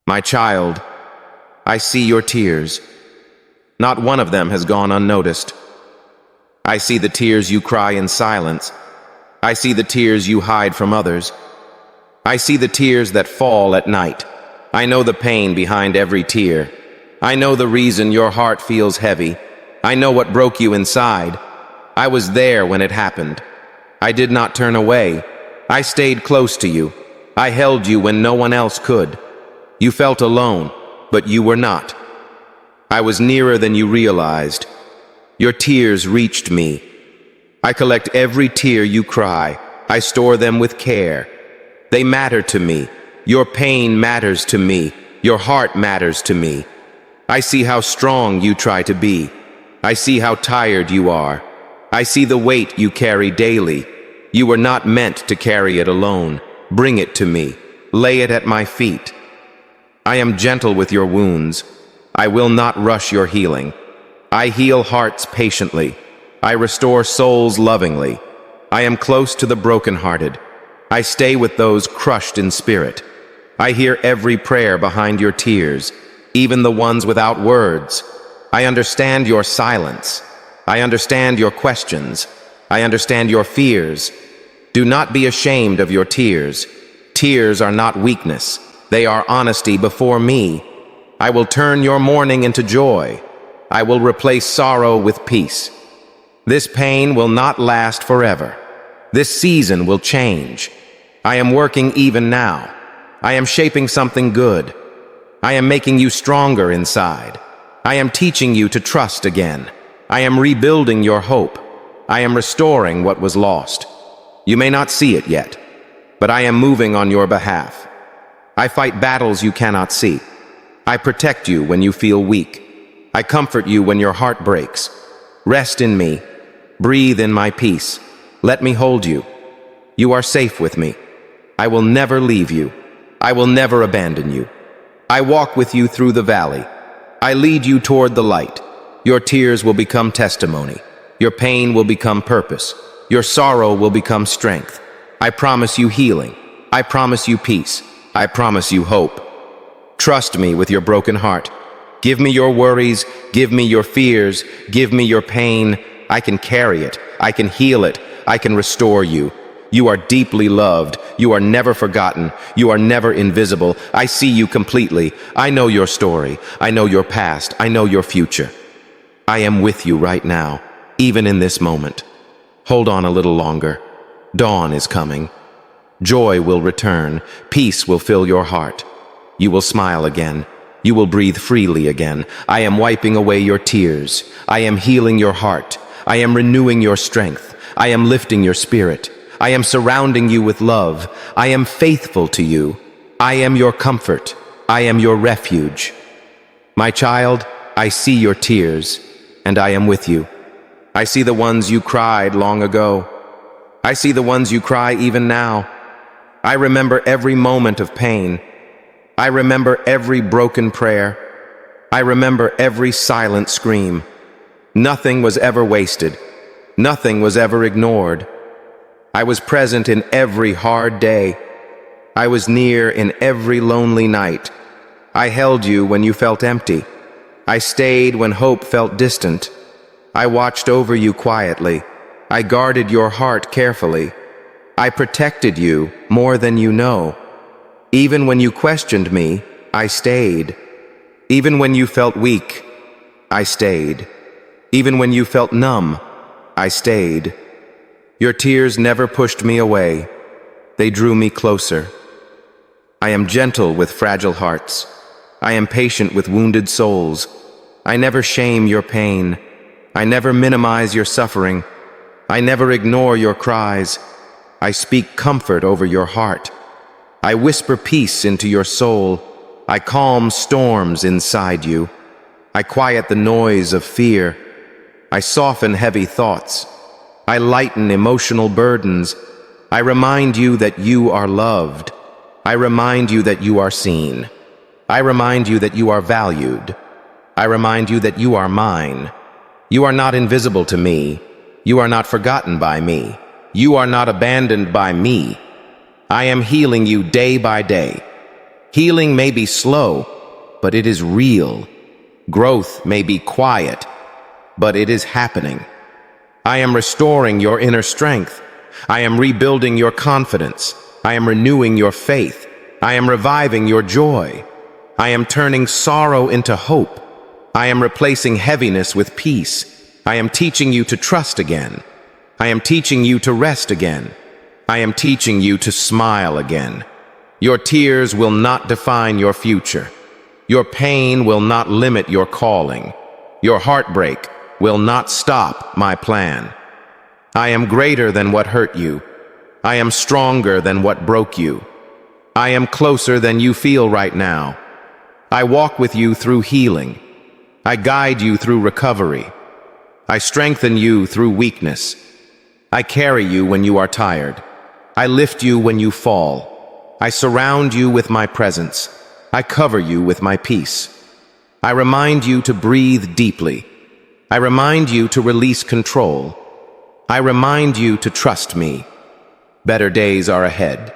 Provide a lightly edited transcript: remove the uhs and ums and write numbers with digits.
My child, I see your tears. Not one of them has gone unnoticed. I see the tears you cry in silence. I see the tears you hide from others. I see the tears that fall at night. I know the pain behind every tear. I know the reason your heart feels heavy. I know what broke you inside. I was there when it happened. I did not turn away. I stayed close to you. I held you when no one else could. You felt alone, but you were not. I was nearer than you realized. Your tears reached me. I collect every tear you cry. I store them with care. They matter to me. Your pain matters to me. Your heart matters to me. I see how strong you try to be. I see how tired you are. I see the weight you carry daily. You were not meant to carry it alone. Bring it to me. Lay it at my feet. I am gentle with your wounds. I will not rush your healing. I heal hearts patiently. I restore souls lovingly. I am close to the brokenhearted. I stay with those crushed in spirit. I hear every prayer behind your tears, even the ones without words. I understand your silence. I understand your questions. I understand your fears. Do not be ashamed of your tears. Tears are not weakness. They are honesty before me. I will turn your mourning into joy. I will replace sorrow with peace. This pain will not last forever. This season will change. I am working even now. I am shaping something good. I am making you stronger inside. I am teaching you to trust again. I am rebuilding your hope. I am restoring what was lost. You may not see it yet, but I am moving on your behalf. I fight battles you cannot see. I protect you when you feel weak. I comfort you when your heart breaks. Rest in me. Breathe in my peace. Let me hold you. You are safe with me. I will never leave you. I will never abandon you. I walk with you through the valley. I lead you toward the light. Your tears will become testimony. Your pain will become purpose. Your sorrow will become strength. I promise you healing. I promise you peace. I promise you hope. Trust me with your broken heart. Give me your worries. Give me your fears. Give me your pain. I can carry it. I can heal it. I can restore you. You are deeply loved. You are never forgotten. You are never invisible. I see you completely. I know your story. I know your past. I know your future. I am with you right now, even in this moment. Hold on a little longer. Dawn is coming. Joy will return. Peace will fill your heart. You will smile again. You will breathe freely again. I am wiping away your tears. I am healing your heart. I am renewing your strength. I am lifting your spirit. I am surrounding you with love. I am faithful to you. I am your comfort. I am your refuge. My child, I see your tears, and I am with you. I see the ones you cried long ago. I see the ones you cry even now. I remember every moment of pain. I remember every broken prayer. I remember every silent scream. Nothing was ever wasted. Nothing was ever ignored. I was present in every hard day. I was near in every lonely night. I held you when you felt empty. I stayed when hope felt distant. I watched over you quietly. I guarded your heart carefully. I protected you more than you know. Even when you questioned me, I stayed. Even when you felt weak, I stayed. Even when you felt numb, I stayed. Your tears never pushed me away. They drew me closer. I am gentle with fragile hearts. I am patient with wounded souls. I never shame your pain. I never minimize your suffering. I never ignore your cries. I speak comfort over your heart. I whisper peace into your soul. I calm storms inside you. I quiet the noise of fear. I soften heavy thoughts. I lighten emotional burdens. I remind you that you are loved. I remind you that you are seen. I remind you that you are valued. I remind you that you are mine. You are not invisible to me. You are not forgotten by me. You are not abandoned by me. I am healing you day by day. Healing may be slow, but it is real. Growth may be quiet, but it is happening. I am restoring your inner strength. I am rebuilding your confidence. I am renewing your faith. I am reviving your joy. I am turning sorrow into hope. I am replacing heaviness with peace. I am teaching you to trust again. I am teaching you to rest again. I am teaching you to smile again. Your tears will not define your future. Your pain will not limit your calling. Your heartbreak will not stop my plan. I am greater than what hurt you. I am stronger than what broke you. I am closer than you feel right now. I walk with you through healing. I guide you through recovery. I strengthen you through weakness. I carry you when you are tired. I lift you when you fall. I surround you with my presence. I cover you with my peace. I remind you to breathe deeply. I remind you to release control. I remind you to trust me. Better days are ahead.